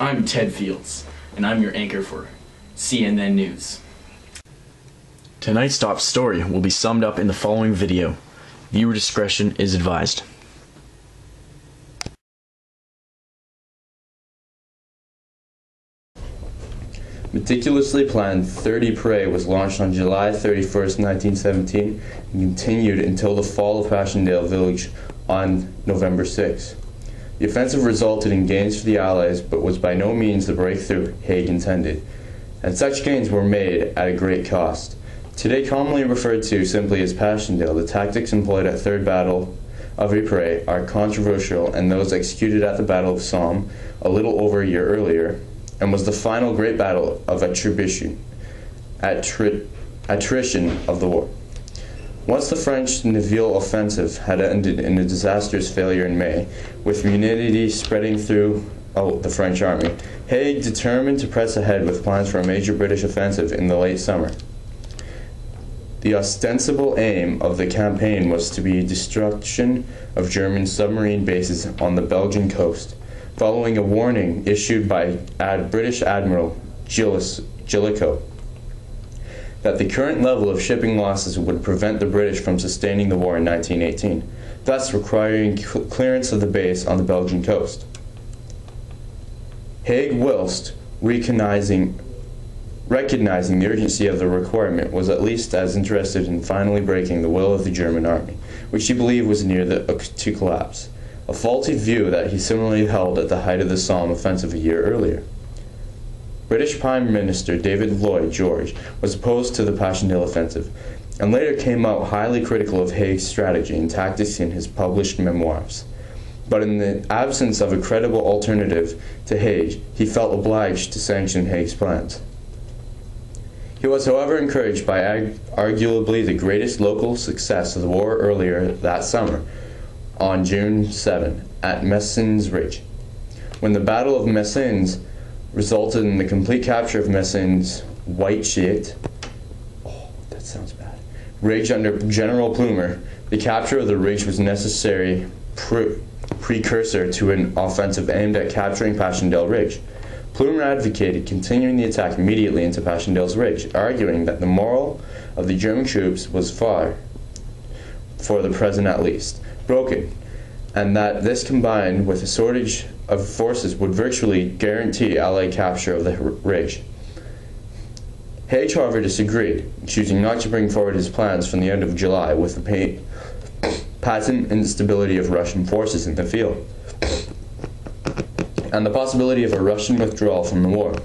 I'm Ted Fields, and I'm your anchor for CNN News. Tonight's top story will be summed up in the following video. Viewer discretion is advised. Meticulously planned 30 Parade was launched on July 31st, 1917 and continued until the fall of Passchendaele village on November 6. The offensive resulted in gains for the Allies, but was by no means the breakthrough Haig intended, and such gains were made at a great cost. Today commonly referred to simply as Passchendaele, the tactics employed at Third Battle of Ypres are controversial, and those executed at the Battle of Somme a little over a year earlier, and was the final great battle of attrition of the war. Once the French Nivelle offensive had ended in a disastrous failure in May, with mutiny spreading throughout the French army, Haig determined to press ahead with plans for a major British offensive in the late summer. The ostensible aim of the campaign was to be destruction of German submarine bases on the Belgian coast, following a warning issued by British Admiral Jellicoe that the current level of shipping losses would prevent the British from sustaining the war in 1918, thus requiring clearance of the base on the Belgian coast. Haig, whilst recognizing the urgency of the requirement, was at least as interested in finally breaking the will of the German army, which he believed was near to collapse, a faulty view that he similarly held at the height of the Somme offensive a year earlier. British Prime Minister David Lloyd George was opposed to the Passchendaele offensive, and later came out highly critical of Haig's strategy and tactics in his published memoirs. But in the absence of a credible alternative to Haig, he felt obliged to sanction Haig's plans. He was, however, encouraged by arguably the greatest local success of the war earlier that summer, on June 7, at Messines Ridge, when the Battle of Messines resulted in the complete capture of Messines White Ridge under General Plumer. The capture of the ridge was necessary precursor to an offensive aimed at capturing Passchendaele Ridge. Plumer advocated continuing the attack immediately into Passchendaele's Ridge, arguing that the morale of the German troops was for the present at least, broken, and that this combined with a shortage of forces would virtually guarantee Allied capture of the ridge. Haig, however, disagreed, choosing not to bring forward his plans from the end of July with the patent instability of Russian forces in the field and the possibility of a Russian withdrawal from the war.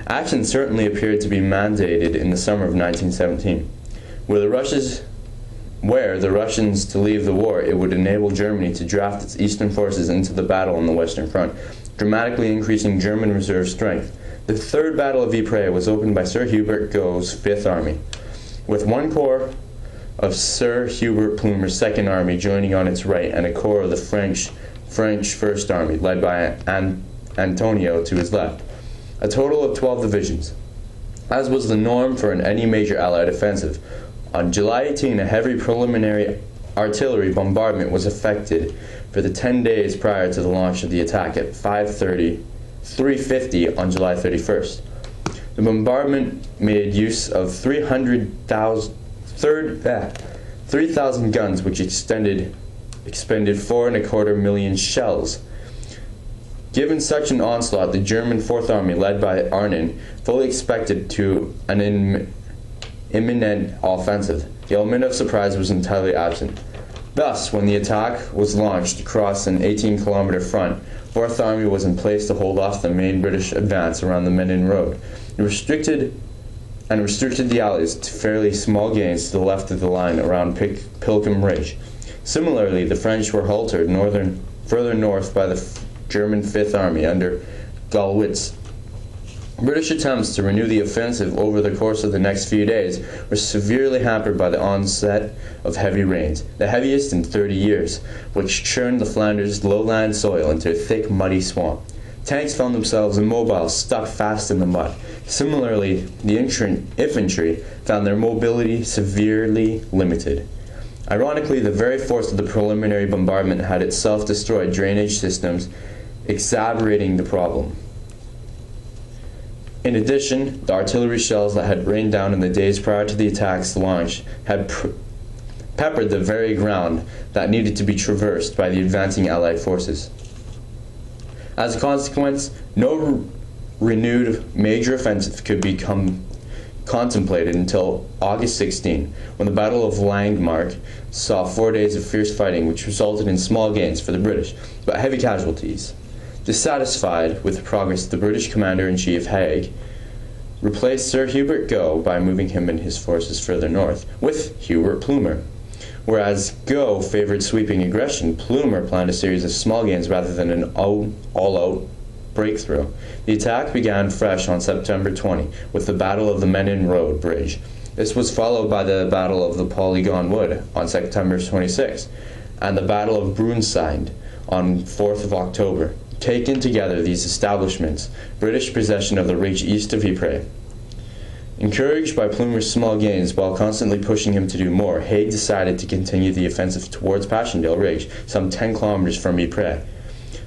Action certainly appeared to be mandated in the summer of 1917. Were the Russians to leave the war, it would enable Germany to draft its eastern forces into the battle on the Western Front, dramatically increasing German reserve strength. The Third Battle of Ypres was opened by Sir Hubert Gough's Fifth Army, with one corps of Sir Hubert Plumer's Second Army joining on its right, and a corps of the French First Army, led by Antonio to his left. A total of 12 divisions, as was the norm for any major Allied offensive. On July 18, a heavy preliminary artillery bombardment was effected for the 10 days prior to the launch of the attack at 3:50 on July 31st. The bombardment made use of 3,000 guns, which expended 4.25 million shells. Given such an onslaught, the German Fourth Army, led by Arnim, fully expected to an imminent offensive. The element of surprise was entirely absent. Thus, when the attack was launched across an 18-kilometer front, Fourth Army was in place to hold off the main British advance around the Menin Road, and restricted the Allies to fairly small gains to the left of the line around Pilkem Ridge. Similarly, the French were halted further north by the German Fifth Army under Gallwitz. British attempts to renew the offensive over the course of the next few days were severely hampered by the onset of heavy rains, the heaviest in 30 years, which churned the Flanders lowland soil into a thick, muddy swamp. Tanks found themselves immobile, stuck fast in the mud. Similarly, the infantry found their mobility severely limited. Ironically, the very force of the preliminary bombardment had itself destroyed drainage systems, exacerbating the problem. In addition, the artillery shells that had rained down in the days prior to the attack's launch had peppered the very ground that needed to be traversed by the advancing Allied forces. As a consequence, no renewed major offensive could become contemplated until August 16, when the Battle of Langemarck saw 4 days of fierce fighting, which resulted in small gains for the British, but heavy casualties. Dissatisfied with the progress, the British commander-in-chief Haig replaced Sir Hubert Gough by moving him and his forces further north with Hubert Plumer. Whereas Gough favored sweeping aggression, Plumer planned a series of small gains rather than an all-out breakthrough. The attack began fresh on September 20 with the Battle of the Menin Road Bridge. This was followed by the Battle of the Polygon Wood on September 26 and the Battle of Brunswick on 4th of October. Taken together, these establishments British possession of the reach east of Ypres. Encouraged by Plumer's small gains while constantly pushing him to do more, Haig decided to continue the offensive towards Passchendaele Ridge, some 10 kilometers from Ypres.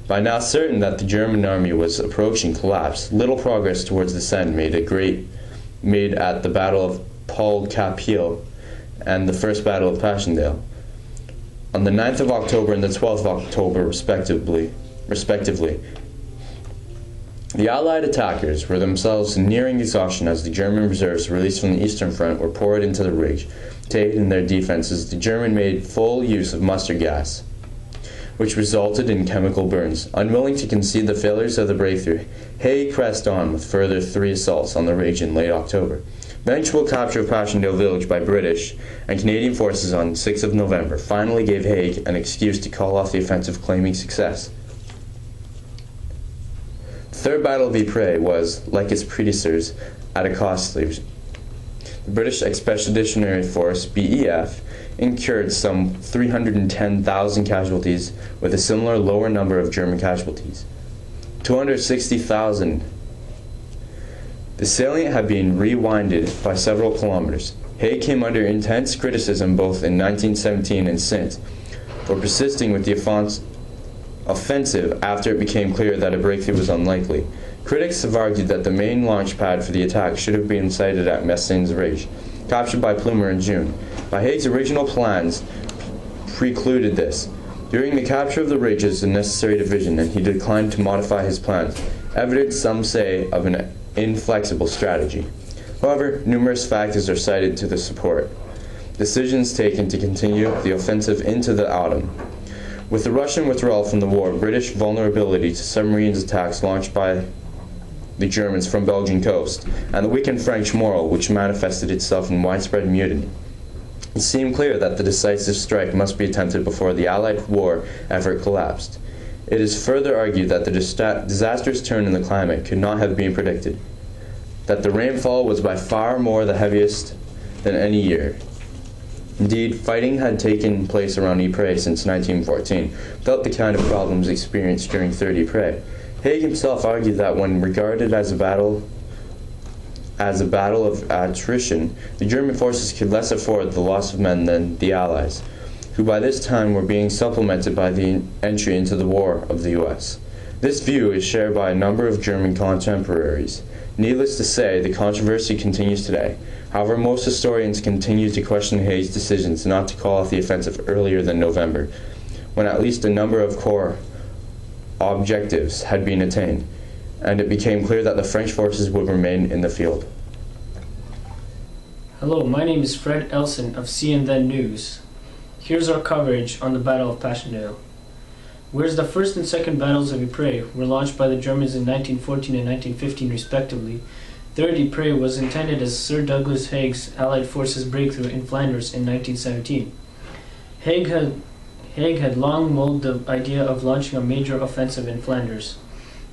By now certain that the German army was approaching collapse, little progress towards this end made at the Battle of Paul Capille and the First Battle of Passchendaele. On the 9th of October and the 12th of October, respectively, the Allied attackers were themselves nearing exhaustion as the German reserves released from the Eastern Front were poured into the ridge. To aid in their defenses, the German made full use of mustard gas, which resulted in chemical burns. Unwilling to concede the failures of the breakthrough, Haig pressed on with further 3 assaults on the ridge in late October. Eventual capture of Passchendaele village by British and Canadian forces on 6th of November finally gave Haig an excuse to call off the offensive, claiming success. The Third Battle of Ypres was, like its predecessors, at a costly. The British Expeditionary Force, BEF, incurred some 310,000 casualties, with a similar lower number of German casualties. 260,000. The salient had been rewinded by several kilometers. Haig came under intense criticism both in 1917 and since for persisting with the offensive after it became clear that a breakthrough was unlikely. Critics have argued that the main launch pad for the attack should have been sited at Messines Ridge, captured by Plumer in June. But Haig's original plans precluded this. During the capture of the ridge is a necessary division, and he declined to modify his plans, evidence, some say, of an inflexible strategy. However, numerous factors are cited to the support. Decisions taken to continue the offensive into the autumn. With the Russian withdrawal from the war, British vulnerability to submarines attacks launched by the Germans from Belgian coast, and the weakened French morale, which manifested itself in widespread mutiny, it seemed clear that the decisive strike must be attempted before the Allied war effort collapsed. It is further argued that the disastrous turn in the climate could not have been predicted, that the rainfall was by far more the heaviest than any year. Indeed, fighting had taken place around Ypres since 1914, without the kind of problems experienced during Third Ypres. Haig himself argued that when regarded as a battle of attrition, the German forces could less afford the loss of men than the Allies, who by this time were being supplemented by the entry into the war of the U.S. This view is shared by a number of German contemporaries. Needless to say, the controversy continues today. However, most historians continue to question Haig's decisions not to call off the offensive earlier than November, when at least a number of core objectives had been attained, and it became clear that the French forces would remain in the field. Hello, my name is Fred Elson of CNN News. Here's our coverage on the Battle of Passchendaele. Whereas the first and second battles of Ypres were launched by the Germans in 1914 and 1915 respectively, Third Ypres was intended as Sir Douglas Haig's Allied forces breakthrough in Flanders in 1917. Haig had long mulled the idea of launching a major offensive in Flanders.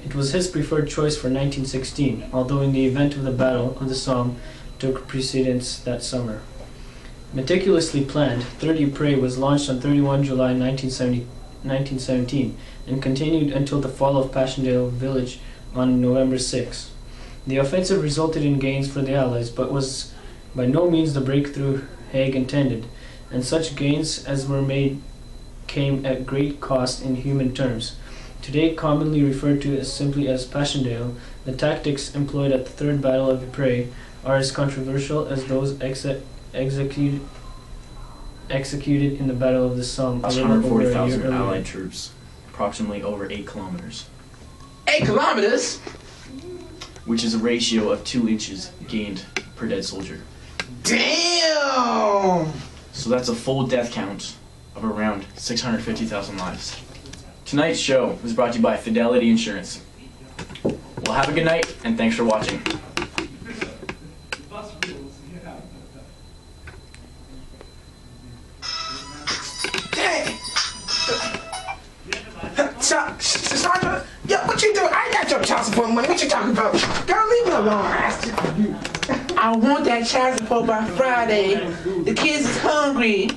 It was his preferred choice for 1916, although in the event of the Battle of the Somme took precedence that summer. Meticulously planned, Third Ypres was launched on 31 July 1917 and continued until the fall of Passchendaele village on November 6. The offensive resulted in gains for the Allies, but was by no means the breakthrough Haig intended, and such gains as were made came at great cost in human terms. Today commonly referred to as simply as Passchendaele, the tactics employed at the Third Battle of Ypres are as controversial as those executed in the Battle of the Somme. That's a little over a year 140,000 earlier. Allied troops, approximately over 8 kilometers, 8 kilometers? which is a ratio of 2 inches gained per dead soldier. Damn! So that's a full death count of around 650,000 lives. Tonight's show was brought to you by Fidelity Insurance. Well, have a good night, and thanks for watching. Sandra, yo, what you doing? I ain't got your child support money. What you talking about? Girl, leave me alone. I want that child support by Friday. The kids is hungry.